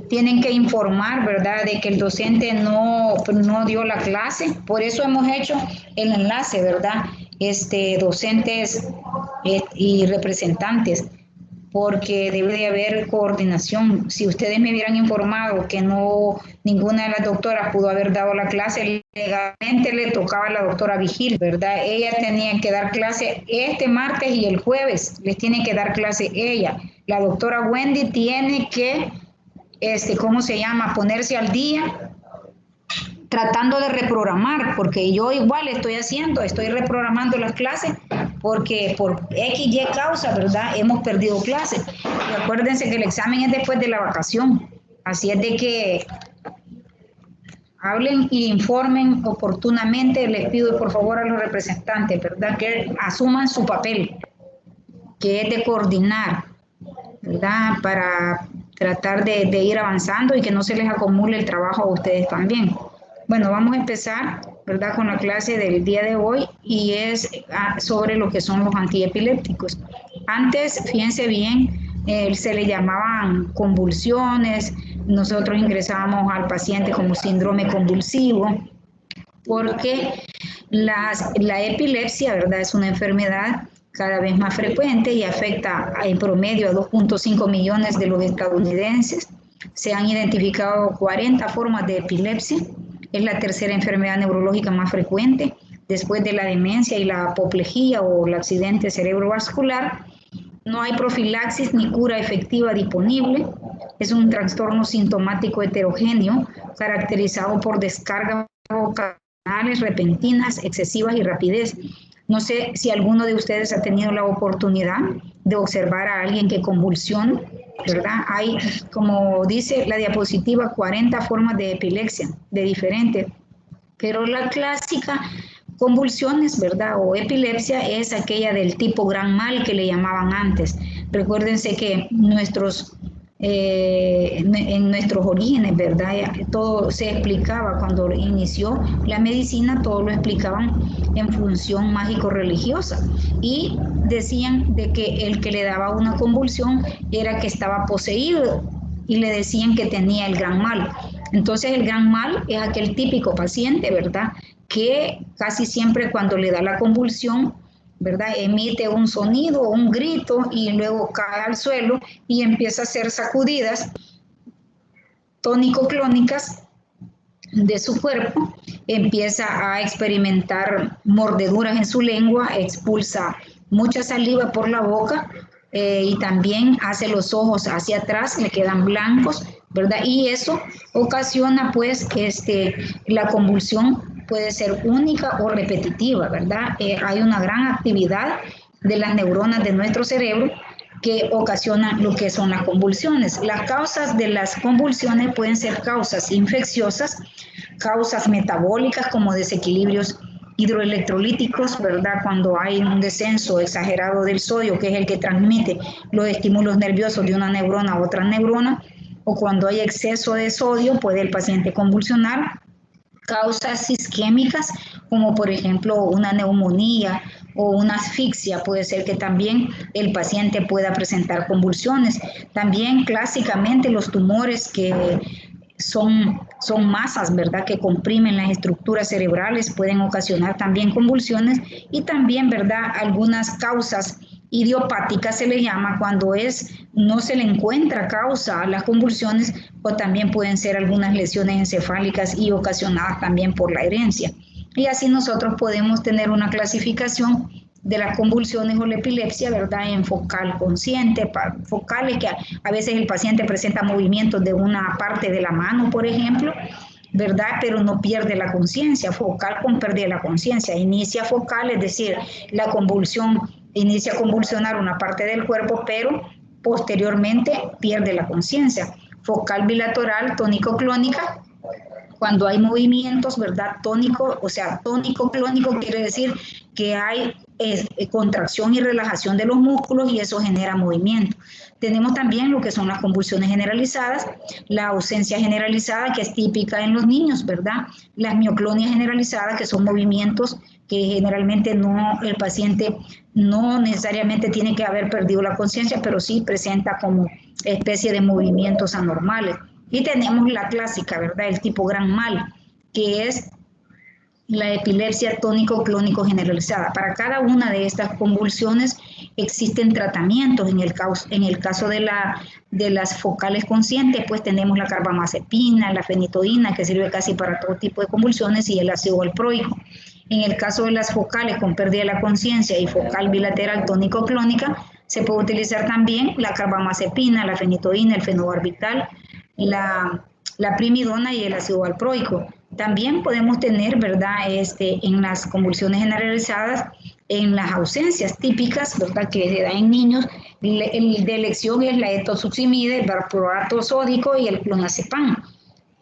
tienen que informar, ¿verdad?, de que el docente no dio la clase. Por eso hemos hecho el enlace, ¿verdad?, docentes y representantes, porque debe de haber coordinación. Si ustedes me hubieran informado que ninguna de las doctoras pudo haber dado la clase, legalmente le tocaba a la doctora Vigil, ¿verdad? Ella tenía que dar clase este martes y el jueves, les tiene que dar clase ella. La doctora Wendy tiene que, ¿cómo se llama?, ponerse al día tratando de reprogramar, porque yo igual estoy reprogramando las clases, porque por X, Y causa, ¿verdad?, hemos perdido clases. Y acuérdense que el examen es después de la vacación, así es de que hablen y informen oportunamente. Les pido por favor a los representantes, ¿verdad?, que asuman su papel, que es de coordinar, ¿verdad?, para tratar de ir avanzando y que no se les acumule el trabajo a ustedes también. Bueno, vamos a empezar, ¿verdad?, con la clase del día de hoy, y es sobre lo que son los antiepilépticos. Antes, fíjense bien, se le llamaban convulsiones. Nosotros ingresábamos al paciente como síndrome convulsivo, porque la epilepsia, ¿verdad?, es una enfermedad cada vez más frecuente y afecta en promedio a 2.5 millones de los estadounidenses. Se han identificado 40 formas de epilepsia. Es la tercera enfermedad neurológica más frecuente, después de la demencia y la apoplejía o el accidente cerebrovascular. No hay profilaxis ni cura efectiva disponible. Es un trastorno sintomático heterogéneo, caracterizado por descargas ocasionales, repentinas, excesivas y rapidez. No sé si alguno de ustedes ha tenido la oportunidad de observar a alguien que convulsiona, ¿verdad? Hay, como dice la diapositiva, 40 formas de epilepsia, de diferentes, pero la clásica convulsiones, ¿verdad?, o epilepsia es aquella del tipo gran mal que le llamaban antes. Recuérdense que en nuestros orígenes, ¿verdad?, todo se explicaba cuando inició la medicina, todo lo explicaban en función mágico-religiosa, y decían de que el que le daba una convulsión era que estaba poseído, y le decían que tenía el gran mal. Entonces el gran mal es aquel típico paciente, ¿verdad?, que casi siempre cuando le da la convulsión, ¿verdad?, emite un sonido, un grito, y luego cae al suelo y empieza a hacer sacudidas tónico-clónicas de su cuerpo, empieza a experimentar mordeduras en su lengua, expulsa mucha saliva por la boca, y también hace los ojos hacia atrás, le quedan blancos, ¿verdad? Y eso ocasiona pues la convulsión puede ser única o repetitiva, ¿verdad? Hay una gran actividad de las neuronas de nuestro cerebro que ocasionan lo que son las convulsiones. Las causas de las convulsiones pueden ser causas infecciosas, causas metabólicas como desequilibrios hidroelectrolíticos, ¿verdad?, cuando hay un descenso exagerado del sodio, que es el que transmite los estímulos nerviosos de una neurona a otra neurona, o cuando hay exceso de sodio, puede el paciente convulsionar. Causas isquémicas, como por ejemplo una neumonía o una asfixia, puede ser que también el paciente pueda presentar convulsiones. También clásicamente los tumores que son masas, ¿verdad?, que comprimen las estructuras cerebrales, pueden ocasionar también convulsiones. Y también, ¿verdad?, algunas causas idiopáticas se le llama cuando no se le encuentra causa a las convulsiones, o también pueden ser algunas lesiones encefálicas y ocasionadas también por la herencia. Y así nosotros podemos tener una clasificación de las convulsiones o la epilepsia, ¿verdad?, en focal consciente, focales que a veces el paciente presenta movimientos de una parte de la mano, por ejemplo, ¿verdad?, pero no pierde la conciencia. Focal con pérdida de la conciencia. Inicia focal, es decir, la convulsión inicia a convulsionar una parte del cuerpo, pero posteriormente pierde la conciencia. Focal bilateral, tónico-clónica, cuando hay movimientos, ¿verdad?, tónico, o sea, tónico-clónico quiere decir que hay contracción y relajación de los músculos y eso genera movimiento. Tenemos también lo que son las convulsiones generalizadas, la ausencia generalizada, que es típica en los niños, ¿verdad? Las mioclonias generalizadas, que son movimientos que generalmente el paciente no necesariamente tiene que haber perdido la conciencia, pero sí presenta como especie de movimientos anormales. Y tenemos la clásica, ¿verdad? El tipo gran mal, que es la epilepsia tónico-clónico generalizada. Para cada una de estas convulsiones existen tratamientos. En el caso de las focales conscientes, pues tenemos la carbamazepina, la fenitoína, que sirve casi para todo tipo de convulsiones, y el ácido valproico. En el caso de las focales con pérdida de la conciencia y focal bilateral tónico-clónica, se puede utilizar también la carbamazepina, la fenitoína, el fenobarbital, la primidona y el ácido valproico. También podemos tener, ¿verdad? En las convulsiones generalizadas, en las ausencias típicas, ¿verdad? Que se da en niños, el de elección es la etosuximida, el valproato sódico y el clonazepam.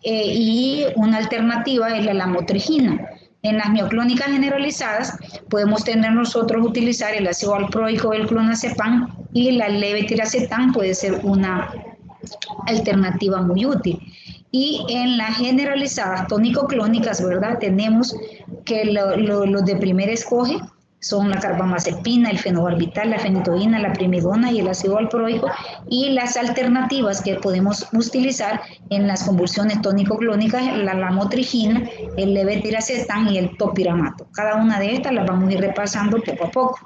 Y una alternativa es la lamotrigina. En las mioclónicas generalizadas podemos tener nosotros utilizar el ácido valproico, el clonazepam, y la levetiracetam puede ser una alternativa muy útil. Y en las generalizadas tónico-clónicas, ¿verdad? Tenemos que los de primer escoge son la carbamazepina, el fenobarbital, la fenitoína, la primidona y el ácido valproico, y las alternativas que podemos utilizar en las convulsiones tónico-clónicas, la lamotrigina, el levetiracetam y el topiramato. Cada una de estas las vamos a ir repasando poco a poco.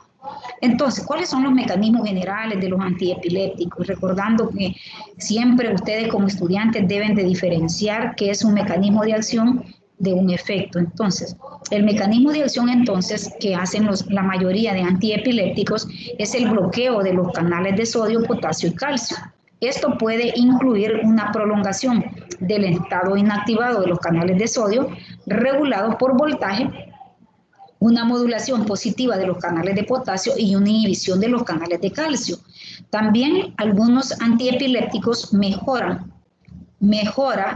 Entonces, ¿cuáles son los mecanismos generales de los antiepilépticos? Recordando que siempre ustedes como estudiantes deben de diferenciar qué es un mecanismo de acción de un efecto. Entonces, el mecanismo de acción entonces que hacen la mayoría de antiepilépticos es el bloqueo de los canales de sodio, potasio y calcio. Esto puede incluir una prolongación del estado inactivado de los canales de sodio regulados por voltaje, una modulación positiva de los canales de potasio y una inhibición de los canales de calcio. También algunos antiepilépticos mejora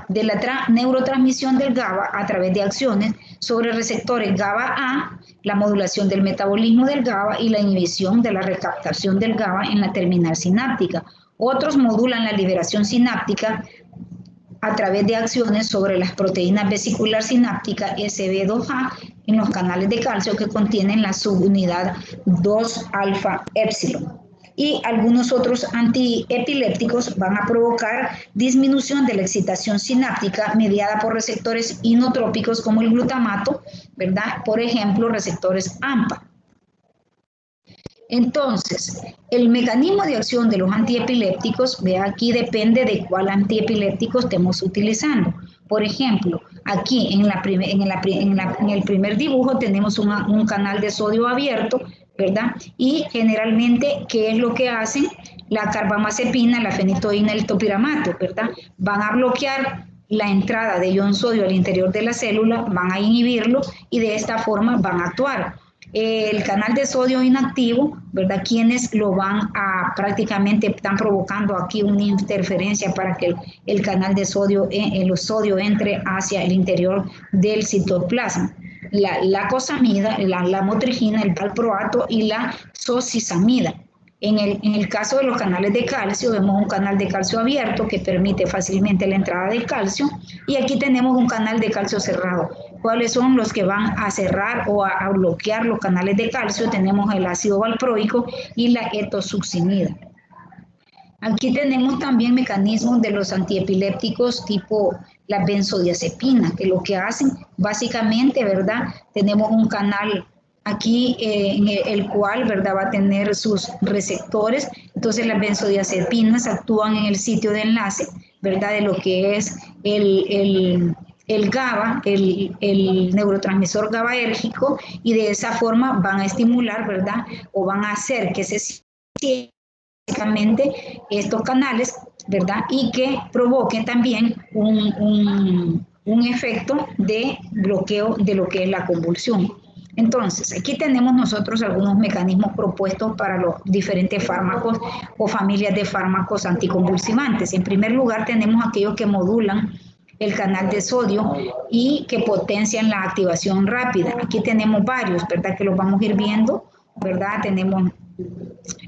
de la neurotransmisión del GABA a través de acciones sobre receptores GABA-A, la modulación del metabolismo del GABA y la inhibición de la recaptación del GABA en la terminal sináptica. Otros modulan la liberación sináptica a través de acciones sobre las proteínas vesicular sináptica SB2A en los canales de calcio que contienen la subunidad 2-alfa-epsilon. Y algunos otros antiepilépticos van a provocar disminución de la excitación sináptica mediada por receptores inotrópicos como el glutamato, ¿verdad? Por ejemplo, receptores AMPA. Entonces, el mecanismo de acción de los antiepilépticos, vea aquí, depende de cuál antiepiléptico estemos utilizando. Por ejemplo, aquí en el primer dibujo tenemos un canal de sodio abierto, ¿verdad? Y generalmente, ¿qué es lo que hacen? La carbamazepina, la fenitoína, el topiramato, ¿verdad? Van a bloquear la entrada de ion sodio al interior de la célula, van a inhibirlo y de esta forma van a actuar. El canal de sodio inactivo, ¿verdad? Quienes lo van a prácticamente están provocando aquí una interferencia para que el canal de sodio, el sodio entre hacia el interior del citoplasma. La cosamida, la lamotrigina, el valproato y la sosisamida. En el caso de los canales de calcio, vemos un canal de calcio abierto que permite fácilmente la entrada del calcio, y aquí tenemos un canal de calcio cerrado. ¿Cuáles son los que van a cerrar o a bloquear los canales de calcio? Tenemos el ácido valproico y la etosuximida. Aquí tenemos también mecanismos de los antiepilépticos tipo la benzodiazepina, que lo que hacen básicamente, ¿verdad? Tenemos un canal aquí en el cual, ¿verdad?, va a tener sus receptores. Entonces las benzodiazepinas actúan en el sitio de enlace, ¿verdad?, de lo que es el GABA, el neurotransmisor GABAérgico, y de esa forma van a estimular, ¿verdad?, o van a hacer que se cierren estos canales, ¿verdad?, y que provoquen también un efecto de bloqueo de lo que es la convulsión. Entonces, aquí tenemos nosotros algunos mecanismos propuestos para los diferentes fármacos o familias de fármacos anticonvulsivantes. En primer lugar, tenemos aquellos que modulan el canal de sodio y que potencian la activación rápida. Aquí tenemos varios, ¿verdad?, que los vamos a ir viendo, ¿verdad? Tenemos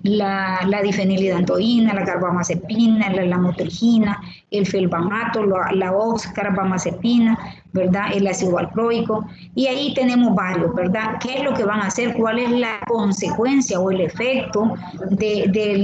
la difenilidantoína, la carbamazepina, la lamotrigina, el felbamato, la oxcarbamazepina, ¿verdad? El ácido valproico, y ahí tenemos varios, ¿verdad? ¿Qué es lo que van a hacer? ¿Cuál es la consecuencia o el efecto de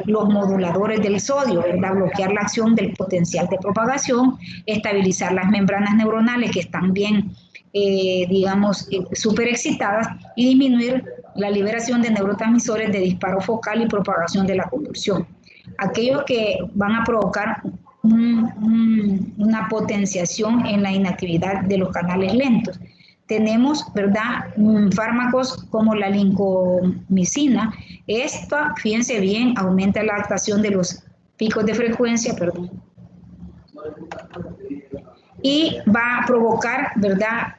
los moduladores del sodio, ¿verdad? Bloquear la acción del potencial de propagación, estabilizar las membranas neuronales que están bien, digamos, súper excitadas y disminuir la liberación de neurotransmisores de disparo focal y propagación de la convulsión. Aquellos que van a provocar una potenciación en la inactividad de los canales lentos. Tenemos, ¿verdad?, fármacos como la lincomicina. Esta, fíjense bien, aumenta la adaptación de los picos de frecuencia, perdón, y va a provocar, ¿verdad?,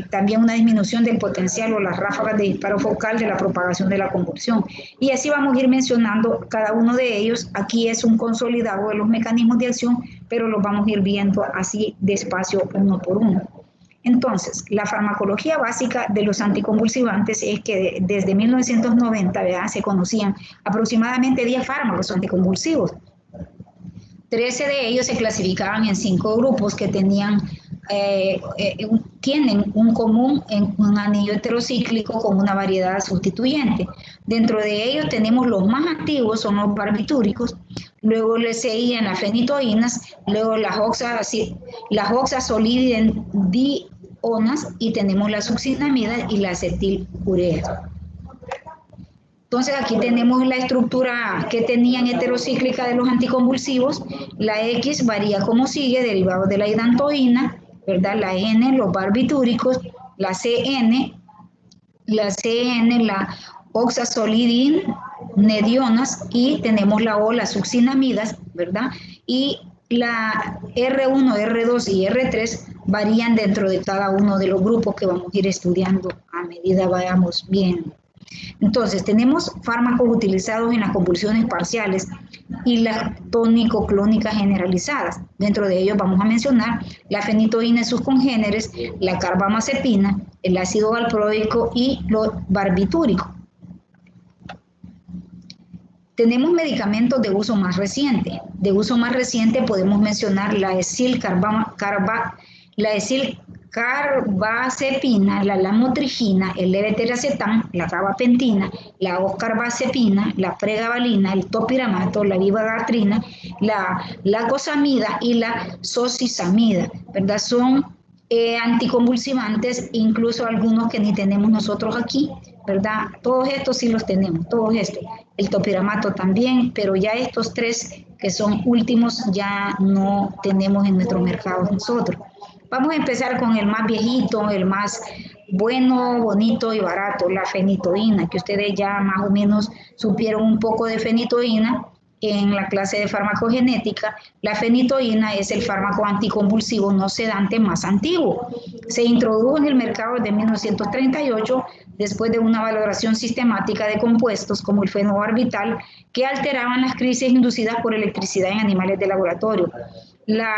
también una disminución del potencial o las ráfagas de disparo focal de la propagación de la convulsión. Y así vamos a ir mencionando cada uno de ellos. Aquí es un consolidado de los mecanismos de acción, pero los vamos a ir viendo así despacio uno por uno. Entonces, la farmacología básica de los anticonvulsivantes es que desde 1990, ¿verdad?, se conocían aproximadamente 10 fármacos anticonvulsivos. 13 de ellos se clasificaban en 5 grupos que tienen un común en un anillo heterocíclico con una variedad sustituyente. Dentro de ellos tenemos los más activos, son los barbitúricos, luego le seguían las fenitoínas, luego las oxazolidionas y tenemos las succinamidas y la acetilcurea. Entonces aquí tenemos la estructura que tenían heterocíclica de los anticonvulsivos. La X varía como sigue, derivado de la hidantoína, ¿verdad? La N, los barbitúricos, la CN, la oxazolidinedionas, y tenemos la O, las succinamidas, ¿verdad? Y la R1, R2 y R3 varían dentro de cada uno de los grupos que vamos a ir estudiando a medida vayamos viendo. Entonces, tenemos fármacos utilizados en las convulsiones parciales y las tónico-clónicas generalizadas. Dentro de ellos vamos a mencionar la fenitoína y sus congéneres, la carbamazepina, el ácido valproico y los barbitúricos. Tenemos medicamentos de uso más reciente. De uso más reciente podemos mencionar la carbazepina, la lamotrigina, el levetiracetam, la gabapentina, la oxcarbazepina, la pregabalina, el topiramato, la vivagartrina, la lacosamida y la zosizamida, ¿verdad? Son anticonvulsivantes, incluso algunos que ni tenemos nosotros aquí, ¿verdad? Todos estos sí los tenemos, todos estos. El topiramato también, pero ya estos 3 que son últimos ya no tenemos en nuestro mercado nosotros. Vamos a empezar con el más viejito, el más bueno, bonito y barato, la fenitoína, que ustedes ya más o menos supieron un poco de fenitoína en la clase de farmacogenética. La fenitoína es el fármaco anticonvulsivo no sedante más antiguo. Se introdujo en el mercado desde 1938 después de una valoración sistemática de compuestos como el fenobarbital que alteraban las crisis inducidas por electricidad en animales de laboratorio. La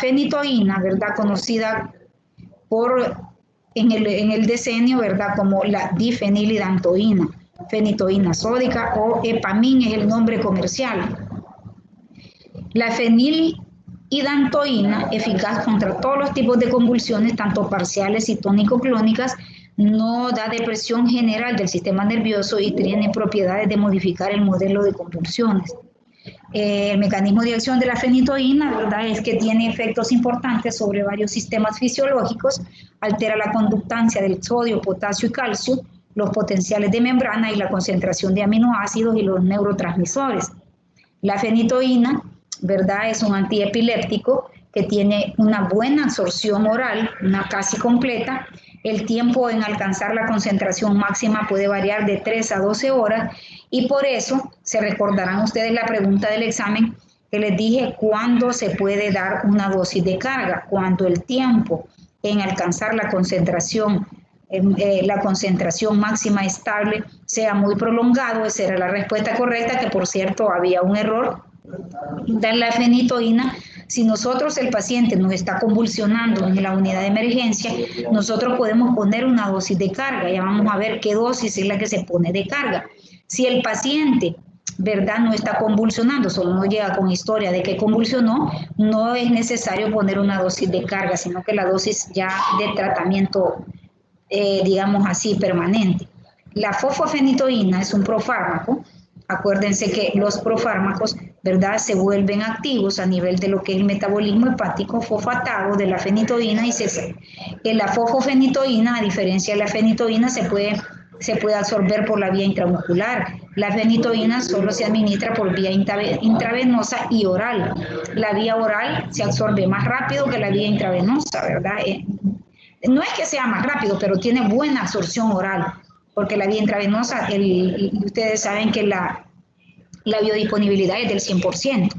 fenitoína, ¿verdad?, conocida en el decenio, ¿verdad?, como la difenilidantoína, fenitoína sódica o Epamin es el nombre comercial. La fenilidantoína, eficaz contra todos los tipos de convulsiones, tanto parciales y tónico-clónicas, no da depresión general del sistema nervioso y tiene propiedades de modificar el modelo de convulsiones. El mecanismo de acción de la fenitoína, ¿verdad?, es que tiene efectos importantes sobre varios sistemas fisiológicos, altera la conductancia del sodio, potasio y calcio, los potenciales de membrana y la concentración de aminoácidos y los neurotransmisores. La fenitoína, ¿verdad?, es un antiepiléptico que tiene una buena absorción oral, una casi completa. El tiempo en alcanzar la concentración máxima puede variar de 3 a 12 horas y por eso se recordarán ustedes la pregunta del examen que les dije, ¿cuándo se puede dar una dosis de carga? Cuando el tiempo en alcanzar la concentración máxima estable sea muy prolongado. Esa era la respuesta correcta, que por cierto había un error. Dar la fenitoína, si nosotros, el paciente nos está convulsionando en la unidad de emergencia, nosotros podemos poner una dosis de carga. Ya vamos a ver qué dosis es la que se pone de carga. Si el paciente, ¿verdad?, no está convulsionando, solo no llega con historia de que convulsionó, no es necesario poner una dosis de carga, sino que la dosis ya de tratamiento, digamos así, permanente. La fosfofenitoína es un profármaco. Acuérdense que los profármacos, ¿verdad?, se vuelven activos a nivel de lo que es el metabolismo hepático fosfatado de la fenitoína y la fosfofenitoína, a diferencia de la fenitoína, se puede absorber por la vía intramuscular. La fenitoína solo se administra por vía intravenosa y oral. La vía oral se absorbe más rápido que la vía intravenosa, ¿verdad? No es que sea más rápido, pero tiene buena absorción oral, porque la vía intravenosa, ustedes saben que la biodisponibilidad es del 100%.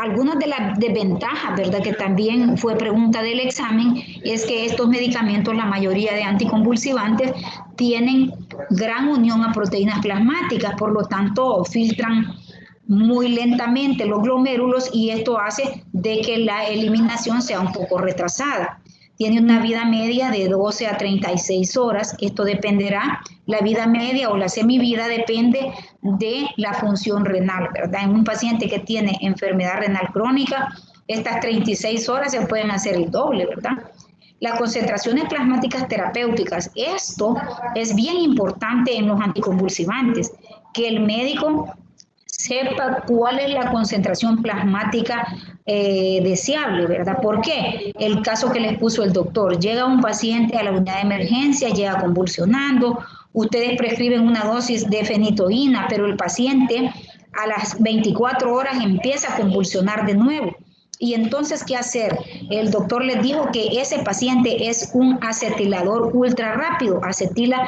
Algunas de las desventajas, ¿verdad?, que también fue pregunta del examen, es que estos medicamentos, la mayoría de anticonvulsivantes, tienen gran unión a proteínas plasmáticas, por lo tanto filtran muy lentamente los glomérulos y esto hace de que la eliminación sea un poco retrasada. Tiene una vida media de 12 a 36 horas. Esto dependerá, la vida media o la semivida depende de la función renal, ¿verdad? En un paciente que tiene enfermedad renal crónica, estas 36 horas se pueden hacer el doble, ¿verdad? Las concentraciones plasmáticas terapéuticas, esto es bien importante en los anticonvulsivantes, que el médico sepa cuál es la concentración plasmática deseable, ¿verdad? ¿Por qué? El caso que les puso el doctor, llega un paciente a la unidad de emergencia, llega convulsionando, ustedes prescriben una dosis de fenitoína, pero el paciente a las 24 horas empieza a convulsionar de nuevo. Y entonces, ¿qué hacer? El doctor les dijo que ese paciente es un acetilador ultra rápido, acetila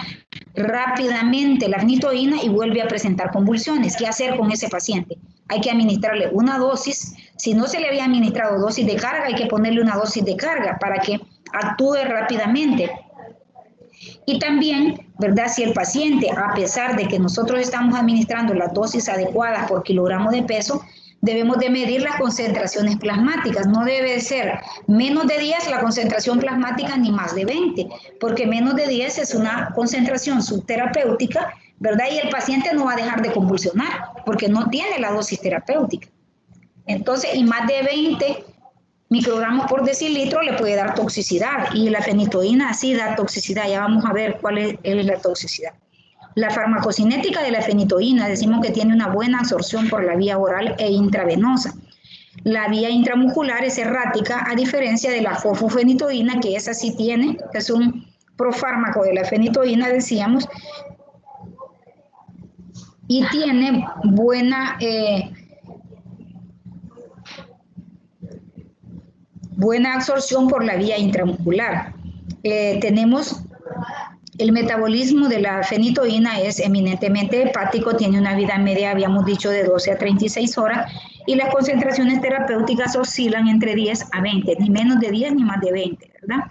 rápidamente la fenitoína y vuelve a presentar convulsiones. ¿Qué hacer con ese paciente? Hay que administrarle una dosis. Si no se le había administrado dosis de carga, hay que ponerle una dosis de carga para que actúe rápidamente. Y también, ¿verdad?, si el paciente, a pesar de que nosotros estamos administrando las dosis adecuadas por kilogramo de peso, debemos de medir las concentraciones plasmáticas. No debe ser menos de 10 la concentración plasmática ni más de 20, porque menos de 10 es una concentración subterapéutica, ¿verdad? Y el paciente no va a dejar de convulsionar porque no tiene la dosis terapéutica. Entonces, y más de 20 microgramos por decilitro le puede dar toxicidad y la fenitoína sí da toxicidad. Ya vamos a ver cuál es la toxicidad. La farmacocinética de la fenitoína, decimos que tiene una buena absorción por la vía oral e intravenosa. La vía intramuscular es errática, a diferencia de la fosfofenitoína, que esa sí tiene, que es un profármaco de la fenitoína, decíamos, y tiene buena absorción por la vía intramuscular. Tenemos el metabolismo de la fenitoína es eminentemente hepático, tiene una vida media, habíamos dicho, de 12 a 36 horas y las concentraciones terapéuticas oscilan entre 10 a 20, ni menos de 10 ni más de 20, ¿verdad?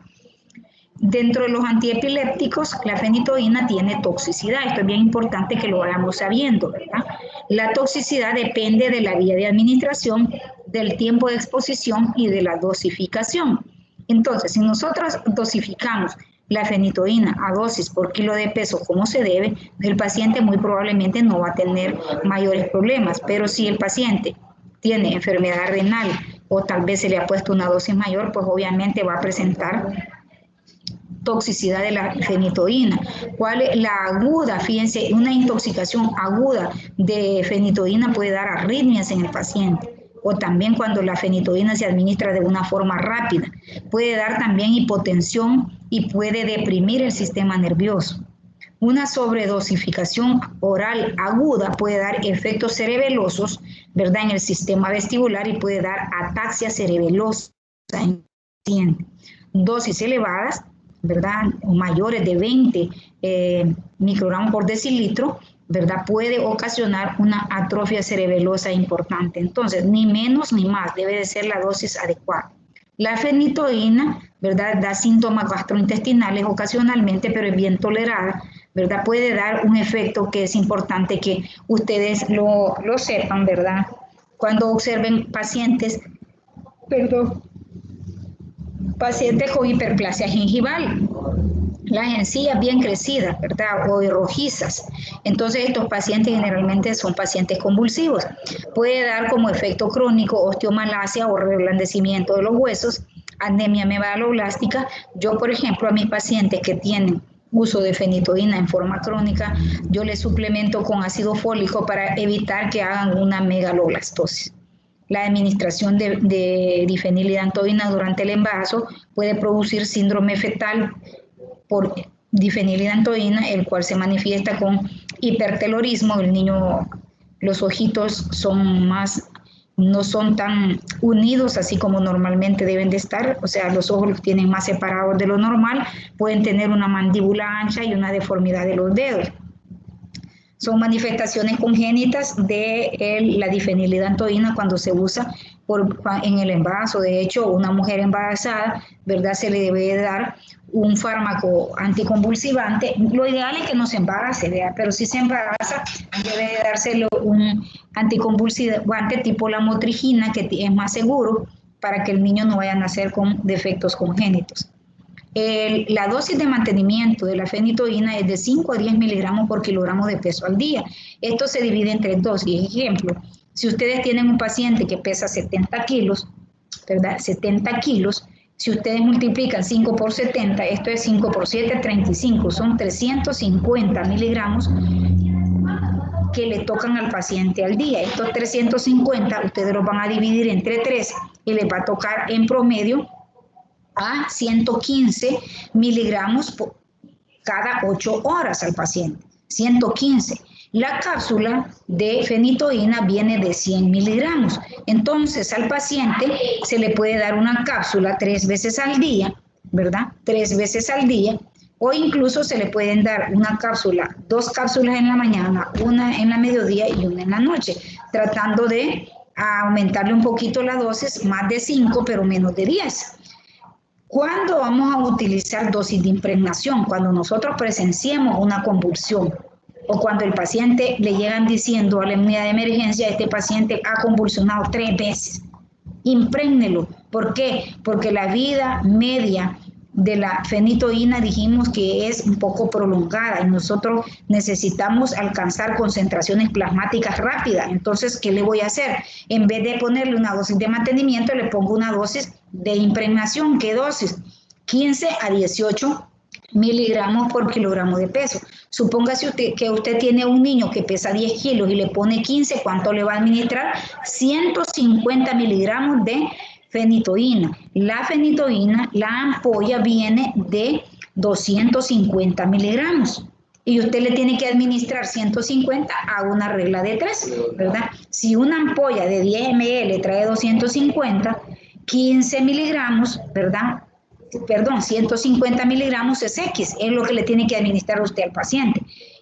Dentro de los antiepilépticos, la fenitoína tiene toxicidad. Esto es bien importante que lo vayamos sabiendo, ¿verdad? La toxicidad depende de la vía de administración, del tiempo de exposición y de la dosificación. Entonces, si nosotros dosificamos la fenitoína a dosis por kilo de peso como se debe, el paciente muy probablemente no va a tener mayores problemas, pero si el paciente tiene enfermedad renal o tal vez se le ha puesto una dosis mayor, pues obviamente va a presentar toxicidad de la fenitoína. ¿Cuál es la aguda? Fíjense, una intoxicación aguda de fenitoína puede dar arritmias en el paciente. O también cuando la fenitoína se administra de una forma rápida. Puede dar también hipotensión y puede deprimir el sistema nervioso. Una sobredosificación oral aguda puede dar efectos cerebelosos, ¿verdad?, en el sistema vestibular y puede dar ataxia cerebelosa en el paciente. Dosis elevadas, ¿verdad?, mayores de 20 microgramos por decilitro, ¿verdad?, puede ocasionar una atrofia cerebelosa importante. Entonces, ni menos ni más, debe de ser la dosis adecuada. La fenitoína, ¿verdad?, da síntomas gastrointestinales ocasionalmente, pero es bien tolerada, ¿verdad? Puede dar un efecto que es importante que ustedes lo sepan, ¿verdad? Cuando observen pacientes con hiperplasia gingival. las encías bien crecidas, ¿verdad? O rojizas. Entonces estos pacientes generalmente son pacientes convulsivos. Puede dar como efecto crónico osteomalacia o reblandecimiento de los huesos, anemia megaloblástica. Yo, por ejemplo, a mis pacientes que tienen uso de fenitoína en forma crónica, yo les suplemento con ácido fólico para evitar que hagan una megaloblastosis. La administración de difenilidantoína durante el embarazo puede producir síndrome fetal por difenilidantoína, el cual se manifiesta con hipertelorismo. El niño, los ojitos no son tan unidos así como normalmente deben de estar, o sea, los ojos los tienen más separados de lo normal, pueden tener una mandíbula ancha y una deformidad de los dedos. Son manifestaciones congénitas de la difenilidantoína cuando se usa en el embarazo. De hecho, una mujer embarazada, ¿verdad?, se le debe dar un fármaco anticonvulsivante. Lo ideal es que no se embarace, ¿verdad? Pero si se embaraza, debe de dárselo un anticonvulsivante tipo la motrigina, que es más seguro para que el niño no vaya a nacer con defectos congénitos. La dosis de mantenimiento de la fenitoína es de 5 a 10 miligramos por kilogramo de peso al día. Esto se divide en 3 dosis. Ejemplo, si ustedes tienen un paciente que pesa 70 kilos, ¿verdad? 70 kilos, si ustedes multiplican 5 por 70, esto es 5 por 7, 35, son 350 miligramos que le tocan al paciente al día. Estos 350 ustedes los van a dividir entre 3 y les va a tocar en promedio a 115 miligramos cada 8 horas al paciente. 115. La cápsula de fenitoína viene de 100 miligramos. Entonces al paciente se le puede dar una cápsula 3 veces al día, ¿verdad? 3 veces al día. O incluso se le pueden dar una cápsula, 2 cápsulas en la mañana, una en la mediodía y una en la noche, tratando de aumentarle un poquito la dosis, más de 5 pero menos de 10. ¿Cuándo vamos a utilizar dosis de impregnación? Cuando nosotros presenciemos una convulsión o cuando el paciente le llegan diciendo a la unidad de emergencia, este paciente ha convulsionado 3 veces. Imprégnelo. ¿Por qué? Porque la vida media de la fenitoína dijimos que es un poco prolongada y nosotros necesitamos alcanzar concentraciones plasmáticas rápidas. Entonces, ¿qué le voy a hacer? En vez de ponerle una dosis de mantenimiento, le pongo una dosis de impregnación. ¿Qué dosis? 15 a 18 miligramos por kilogramo de peso. Supóngase que usted tiene un niño que pesa 10 kilos y le pone 15, ¿cuánto le va a administrar? 150 miligramos de fenitoína. La fenitoína, la ampolla viene de 250 miligramos. Y usted le tiene que administrar 150 a una regla de 3, ¿verdad? Si una ampolla de 10 ml trae 250, 15 miligramos, ¿verdad? Perdón, 150 miligramos es X, es lo que le tiene que administrar usted al paciente.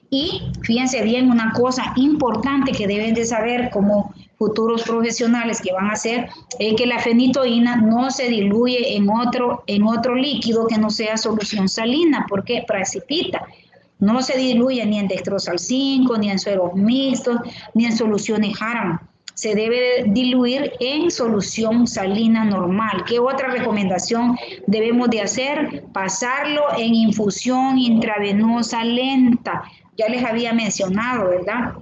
Y fíjense bien, una cosa importante que deben de saber como futuros profesionales que van a hacer es que la fenitoína no se diluye en otro líquido que no sea solución salina, porque precipita. No se diluye ni en dextrosal 5, ni en sueros mixtos, ni en soluciones Harman. Se debe diluir en solución salina normal. ¿Qué otra recomendación debemos de hacer? Pasarlo en infusión intravenosa lenta. Ya les había mencionado, ¿verdad?,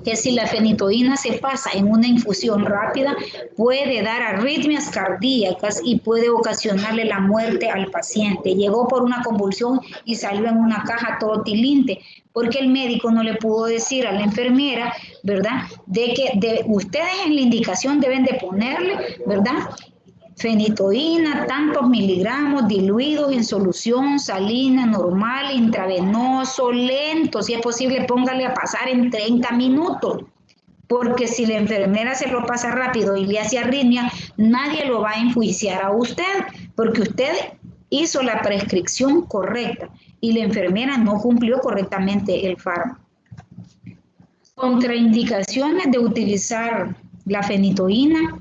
que si la fenitoína se pasa en una infusión rápida, puede dar arritmias cardíacas y puede ocasionarle la muerte al paciente. Llegó por una convulsión y salió en una caja todo tilinte, porque el médico no le pudo decir a la enfermera, ¿verdad?, de que ustedes en la indicación deben de ponerle, ¿verdad?, fenitoína, tantos miligramos diluidos en solución salina normal, intravenoso, lento. Si es posible, póngale a pasar en 30 minutos. Porque si la enfermera se lo pasa rápido y le hace arritmia, nadie lo va a enjuiciar a usted, porque usted hizo la prescripción correcta y la enfermera no cumplió correctamente el fármaco. Contraindicaciones de utilizar la fenitoína: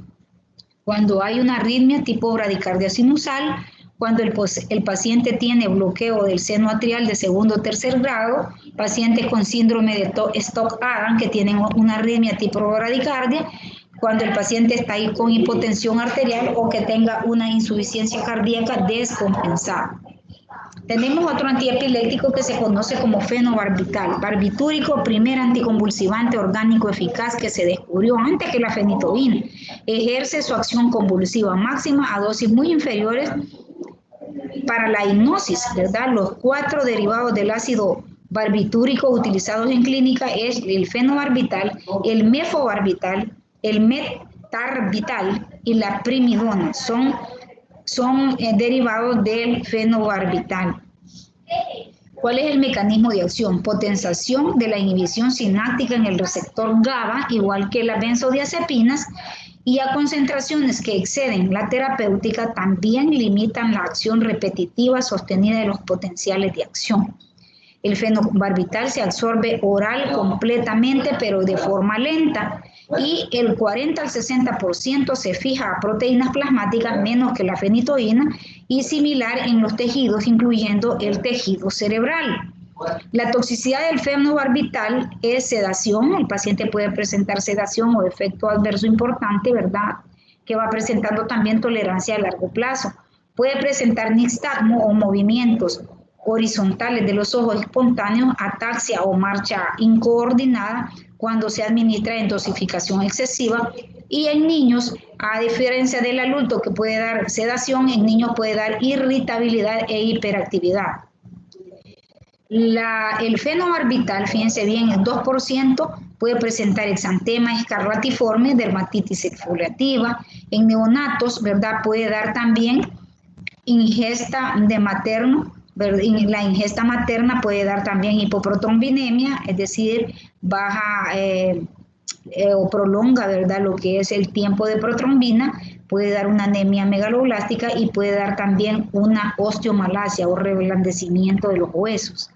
cuando hay una arritmia tipo bradicardia sinusal, cuando el paciente tiene bloqueo del seno atrial de segundo o tercer grado, pacientes con síndrome de Stock-Adam que tienen una arritmia tipo bradicardia, cuando el paciente está ahí con hipotensión arterial o que tenga una insuficiencia cardíaca descompensada. Tenemos otro antiepiléptico que se conoce como fenobarbital, barbitúrico, primer anticonvulsivante orgánico eficaz que se descubrió antes que la fenitoína. Ejerce su acción convulsiva máxima a dosis muy inferiores para la hipnosis, ¿verdad? Los 4 derivados del ácido barbitúrico utilizados en clínica es el fenobarbital, el mefobarbital, el metarbital y la primidona. Son derivados del fenobarbital. ¿Cuál es el mecanismo de acción? Potenciación de la inhibición sináptica en el receptor GABA, igual que las benzodiazepinas, y a concentraciones que exceden la terapéutica también limitan la acción repetitiva sostenida de los potenciales de acción. El fenobarbital se absorbe oral completamente, pero de forma lenta, y el 40 al 60% se fija a proteínas plasmáticas menos que la fenitoína y similar en los tejidos, incluyendo el tejido cerebral. La toxicidad del fenobarbital es sedación. El paciente puede presentar sedación o efecto adverso importante, ¿verdad? Que va presentando también tolerancia a largo plazo. Puede presentar nixtagmo o movimientos horizontales de los ojos espontáneos, ataxia o marcha incoordinada cuando se administra en dosificación excesiva, y en niños, a diferencia del adulto que puede dar sedación, en niños puede dar irritabilidad e hiperactividad. El fenobarbital, fíjense bien, el 2% puede presentar exantema escarlatiforme, dermatitis exfoliativa. En neonatos, ¿verdad? Puede dar también ingesta de materno. La ingesta materna puede dar también hipoprotrombinemia, es decir, baja o prolonga, ¿verdad?, lo que es el tiempo de protrombina, puede dar una anemia megaloblástica y puede dar también una osteomalacia o reblandecimiento de los huesos.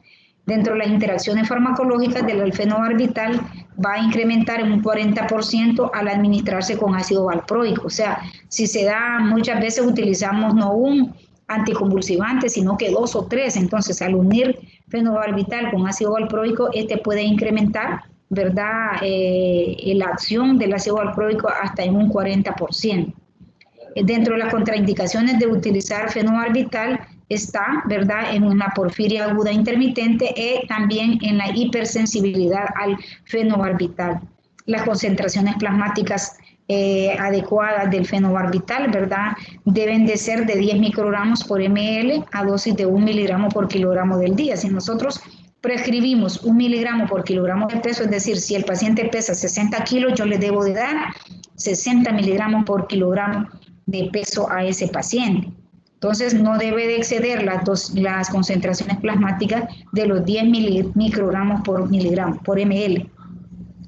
Dentro de las interacciones farmacológicas del fenobarbital va a incrementar en un 40% al administrarse con ácido valproico. O sea, si se da, muchas veces utilizamos no un anticonvulsivante, sino que 2 o 3. Entonces, al unir fenobarbital con ácido valproico, este puede incrementar, ¿verdad?, la acción del ácido valproico hasta en un 40%. Dentro de las contraindicaciones de utilizar fenobarbital está, ¿verdad?, en una porfiria aguda intermitente y también en la hipersensibilidad al fenobarbital. Las concentraciones plasmáticas adecuadas del fenobarbital, ¿verdad?, deben de ser de 10 microgramos por ml a dosis de 1 miligramo por kilogramo del día. Si nosotros prescribimos 1 miligramo por kilogramo de peso, es decir, si el paciente pesa 60 kilos, yo le debo de dar 60 miligramos por kilogramo de peso a ese paciente. Entonces, no debe de exceder las concentraciones plasmáticas de los 10 microgramos por miligramo, por ml.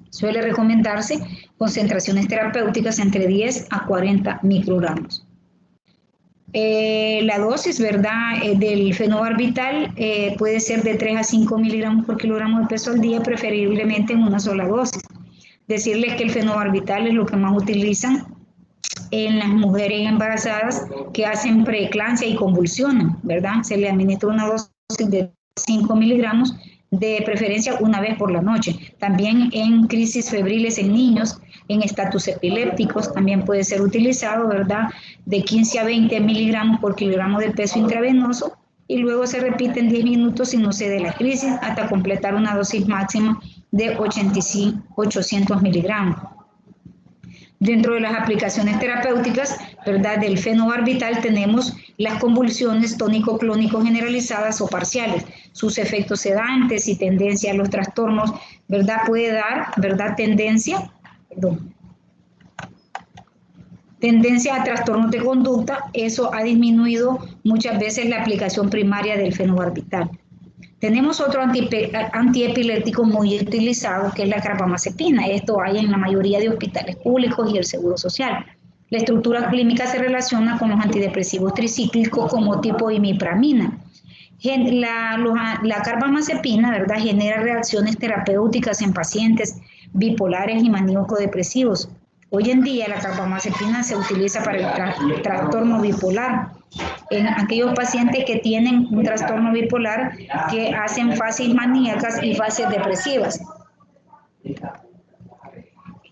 Suele recomendarse concentraciones terapéuticas entre 10 a 40 microgramos. La dosis, ¿verdad?, del fenobarbital puede ser de 3 a 5 miligramos por kilogramo de peso al día, preferiblemente en una sola dosis. Decirles que el fenobarbital es lo que más utilizan en las mujeres embarazadas que hacen preeclampsia y convulsionan, ¿verdad? Se le administra una dosis de 5 miligramos, de preferencia una vez por la noche. También en crisis febriles en niños, en estatus epilépticos, también puede ser utilizado, ¿verdad?, de 15 a 20 miligramos por kilogramo de peso intravenoso, y luego se repite en 10 minutos si no cede la crisis hasta completar una dosis máxima de 800 miligramos. Dentro de las aplicaciones terapéuticas, ¿verdad?, del fenobarbital tenemos las convulsiones tónico-clónicos generalizadas o parciales, sus efectos sedantes y tendencia a los trastornos, ¿verdad?, puede dar, ¿verdad?, tendencia a trastornos de conducta. Eso ha disminuido muchas veces la aplicación primaria del fenobarbital. Tenemos otro antiepiléptico muy utilizado, que es la carbamazepina. Esto hay en la mayoría de hospitales públicos y el Seguro Social. La estructura clínica se relaciona con los antidepresivos tricíclicos como tipo imipramina. La carbamazepina, ¿verdad?, genera reacciones terapéuticas en pacientes bipolares y maníaco-depresivos. Hoy en día la carbamazepina se utiliza para el trastorno bipolar. En aquellos pacientes que tienen un trastorno bipolar, que hacen fases maníacas y fases depresivas.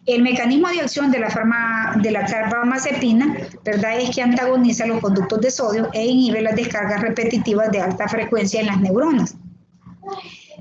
El mecanismo de acción de la carbamazepina, ¿verdad?, es que antagoniza los conductos de sodio e inhibe las descargas repetitivas de alta frecuencia en las neuronas.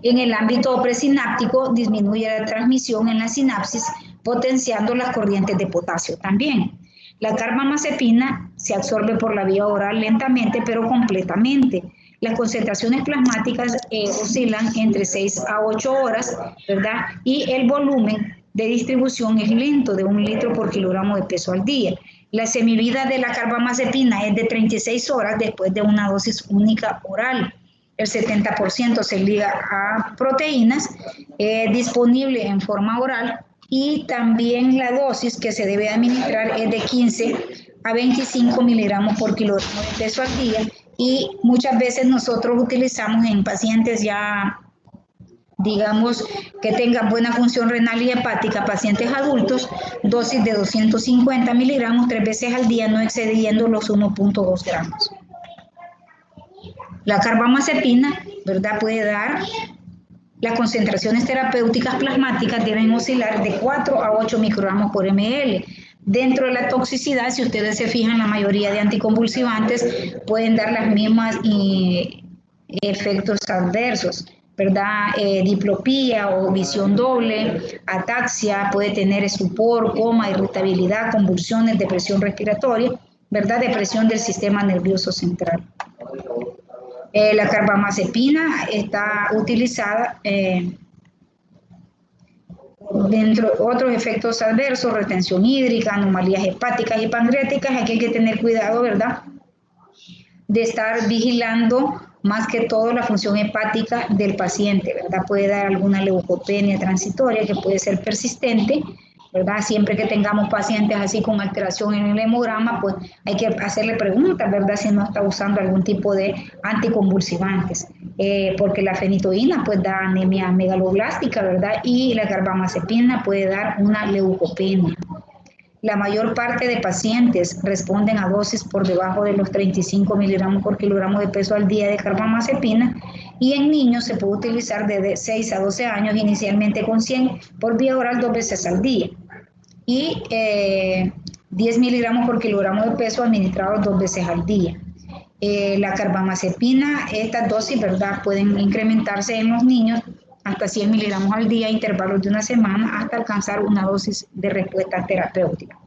En el ámbito presináptico disminuye la transmisión en la sinapsis, potenciando las corrientes de potasio también. La carbamazepina se absorbe por la vía oral lentamente, pero completamente. Las concentraciones plasmáticas oscilan entre 6 a 8 horas, ¿verdad? Y el volumen de distribución es lento, de 1 litro por kilogramo de peso al día. La semivida de la carbamazepina es de 36 horas después de una dosis única oral. El 70% se liga a proteínas, disponible en forma oral, y también la dosis que se debe administrar es de 15 a 25 miligramos por kilogramo de peso al día, y muchas veces nosotros utilizamos en pacientes ya, digamos, que tengan buena función renal y hepática, pacientes adultos, dosis de 250 miligramos 3 veces al día, no excediendo los 1.2 gramos. La carbamazepina, ¿verdad?, puede dar, las concentraciones terapéuticas plasmáticas deben oscilar de 4 a 8 microgramos por ml. Dentro de la toxicidad, si ustedes se fijan, la mayoría de anticonvulsivantes pueden dar las mismas efectos adversos, ¿verdad? Diplopía o visión doble, ataxia, puede tener estupor, coma, irritabilidad, convulsiones, depresión respiratoria, ¿verdad? Depresión del sistema nervioso central. La carbamazepina está utilizada dentro de otros efectos adversos, retención hídrica, anomalías hepáticas y pancreáticas. Aquí hay que tener cuidado, ¿verdad?, de estar vigilando más que todo la función hepática del paciente, ¿verdad? Puede dar alguna leucopenia transitoria que puede ser persistente, ¿verdad? Siempre que tengamos pacientes así con alteración en el hemograma, pues hay que hacerle preguntas, ¿verdad?, si no está usando algún tipo de anticonvulsivantes, porque la fenitoína pues da anemia megaloblástica, ¿verdad?, y la carbamazepina puede dar una leucopenia. La mayor parte de pacientes responden a dosis por debajo de los 35 miligramos por kilogramo de peso al día de carbamazepina, y en niños se puede utilizar de 6 a 12 años, inicialmente con 100 por vía oral 2 veces al día, y 10 miligramos por kilogramo de peso administrados 2 veces al día. La carbamazepina, estas dosis, ¿verdad?, pueden incrementarse en los niños hasta 100 miligramos al día, intervalos de una semana, hasta alcanzar una dosis de respuesta terapéutica.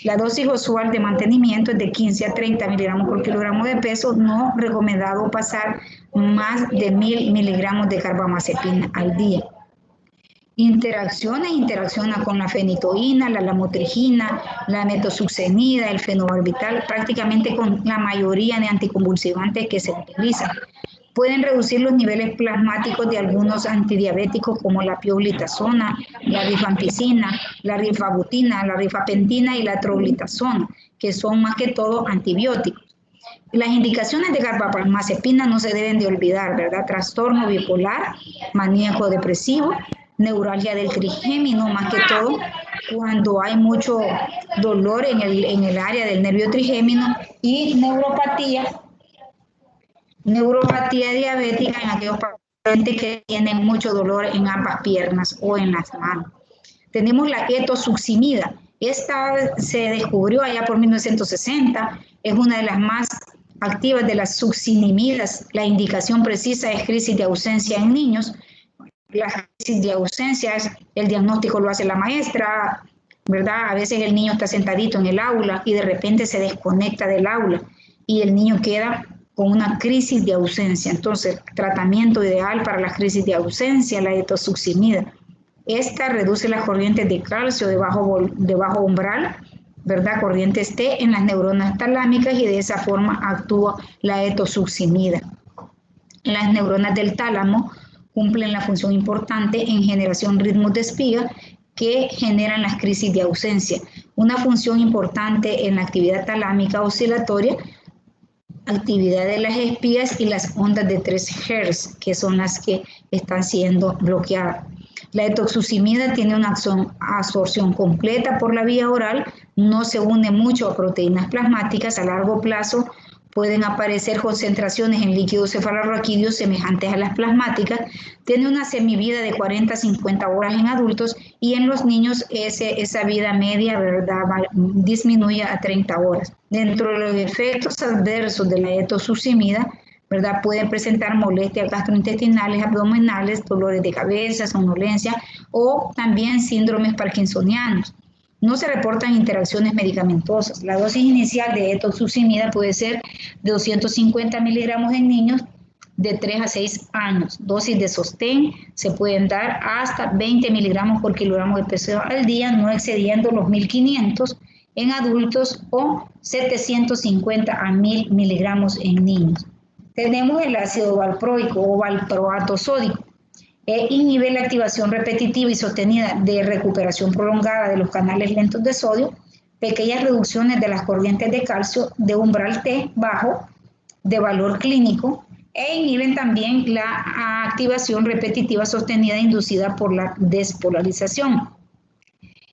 La dosis usual de mantenimiento es de 15 a 30 miligramos por kilogramo de peso, no recomendado pasar más de 1000 miligramos de carbamazepina al día. Interacciona con la fenitoína, la lamotrigina, la metosuxenida, el fenobarbital, prácticamente con la mayoría de anticonvulsivantes que se utilizan. Pueden reducir los niveles plasmáticos de algunos antidiabéticos como la pioglitazona, la rifampicina, la rifabutina, la rifapentina y la troglitazona, que son más que todo antibióticos. Las indicaciones de carbamazepina no se deben de olvidar, ¿verdad? Trastorno bipolar, maníaco depresivo, neuralgia del trigémino, más que todo cuando hay mucho dolor en el área del nervio trigémino, y neuropatía diabética en aquellos pacientes que tienen mucho dolor en ambas piernas o en las manos. Tenemos la etosuximida. Esta se descubrió allá por 1960, es una de las más activas de las succinimidas. La indicación precisa es crisis de ausencia en niños. La crisis de ausencia, el diagnóstico lo hace la maestra, ¿verdad? A veces el niño está sentadito en el aula y de repente se desconecta del aula y el niño queda con una crisis de ausencia. Entonces, tratamiento ideal para las crisis de ausencia, la etosuximida. Esta reduce las corrientes de calcio de bajo umbral, ¿verdad?, corrientes T en las neuronas talámicas, y de esa forma actúa la etosuximida. Las neuronas del tálamo cumplen la función importante en generación ritmos de espiga que generan las crisis de ausencia. Una función importante en la actividad talámica oscilatoria, actividad de las espigas y las ondas de 3 Hz, que son las que están siendo bloqueadas. La etosuximida tiene una absorción completa por la vía oral, no se une mucho a proteínas plasmáticas. A largo plazo pueden aparecer concentraciones en líquidos cefalorraquídeos semejantes a las plasmáticas, tiene una semivida de 40 a 50 horas en adultos y en los niños esa vida media, ¿verdad?, disminuye a 30 horas. Dentro de los efectos adversos de la etosuximida, ¿verdad?, pueden presentar molestias gastrointestinales, abdominales, dolores de cabeza, somnolencia o también síndromes parkinsonianos. No se reportan interacciones medicamentosas. La dosis inicial de etosuximida puede ser de 250 miligramos en niños de 3 a 6 años. Dosis de sostén se pueden dar hasta 20 miligramos por kilogramo de peso al día, no excediendo los 1500 en adultos o 750 a 1000 miligramos en niños. Tenemos el ácido valproico o valproato sódico. Inhibe la activación repetitiva y sostenida de recuperación prolongada de los canales lentos de sodio, pequeñas reducciones de las corrientes de calcio de umbral T bajo, de valor clínico, e inhiben también la activación repetitiva sostenida inducida por la despolarización.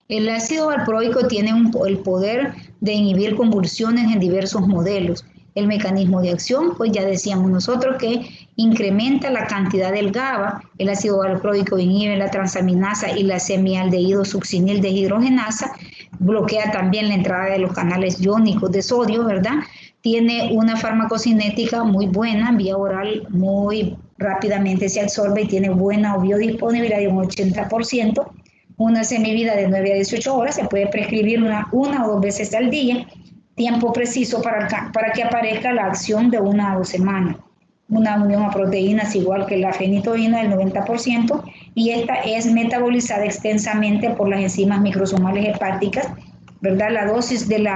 El ácido valproico tiene el poder de inhibir convulsiones en diversos modelos. El mecanismo de acción, pues ya decíamos nosotros que incrementa la cantidad del GABA, el ácido valproico inhibe la transaminasa y la semialdehído succinil deshidrogenasa, bloquea también la entrada de los canales iónicos de sodio, ¿verdad? Tiene una farmacocinética muy buena, vía oral muy rápidamente se absorbe y tiene buena biodisponibilidad de un 80%, una semivida de 9 a 18 horas, se puede prescribir una o dos veces al día, tiempo preciso para que aparezca la acción de 1 a 2 semanas. Una unión a proteínas igual que la fenitoína del 90% y esta es metabolizada extensamente por las enzimas microsomales hepáticas, ¿verdad? La dosis del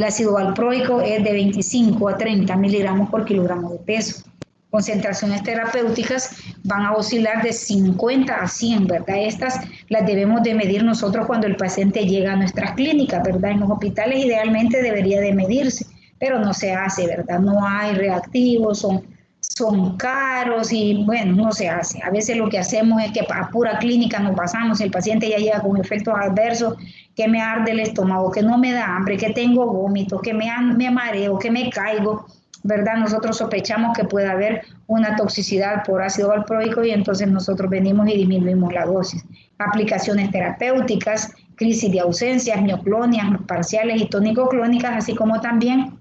ácido valproico es de 25 a 30 miligramos por kilogramo de peso. Concentraciones terapéuticas van a oscilar de 50 a 100, ¿verdad? Estas las debemos de medir nosotros cuando el paciente llega a nuestras clínicas, ¿verdad? En los hospitales idealmente debería de medirse, pero no se hace, ¿verdad? No hay reactivos, son caros y bueno, no se hace. A veces lo que hacemos es que a pura clínica nos basamos, el paciente ya llega con efectos adversos, que me arde el estómago, que no me da hambre, que tengo vómito, que me mareo, que me caigo, ¿verdad? Nosotros sospechamos que puede haber una toxicidad por ácido valproico y entonces nosotros venimos y disminuimos la dosis. Aplicaciones terapéuticas, crisis de ausencias, mioclonias parciales y tónico-clónicas, así como también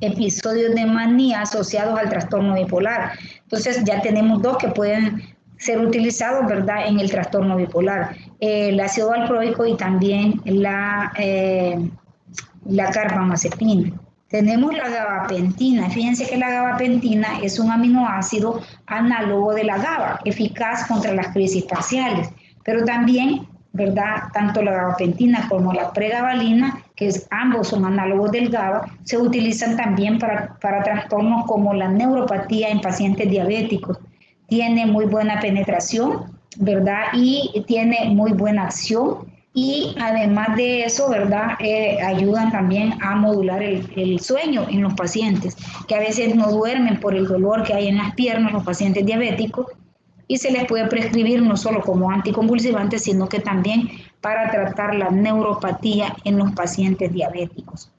episodios de manía asociados al trastorno bipolar. Entonces ya tenemos dos que pueden ser utilizados, ¿verdad?, en el trastorno bipolar. El ácido valproico y también la carbamazepina. Tenemos la gabapentina. Fíjense que la gabapentina es un aminoácido análogo de la GABA, eficaz contra las crisis parciales, pero también, ¿verdad?, tanto la gabapentina como la pregabalina, ambos son análogos del GABA, se utilizan también para trastornos como la neuropatía en pacientes diabéticos. Tiene muy buena penetración, ¿verdad?, y tiene muy buena acción. Y además de eso, ¿verdad?, ayudan también a modular el sueño en los pacientes, que a veces no duermen por el dolor que hay en las piernas, los pacientes diabéticos, y se les puede prescribir no solo como anticonvulsivante, sino que también para tratar la neuropatía en los pacientes diabéticos.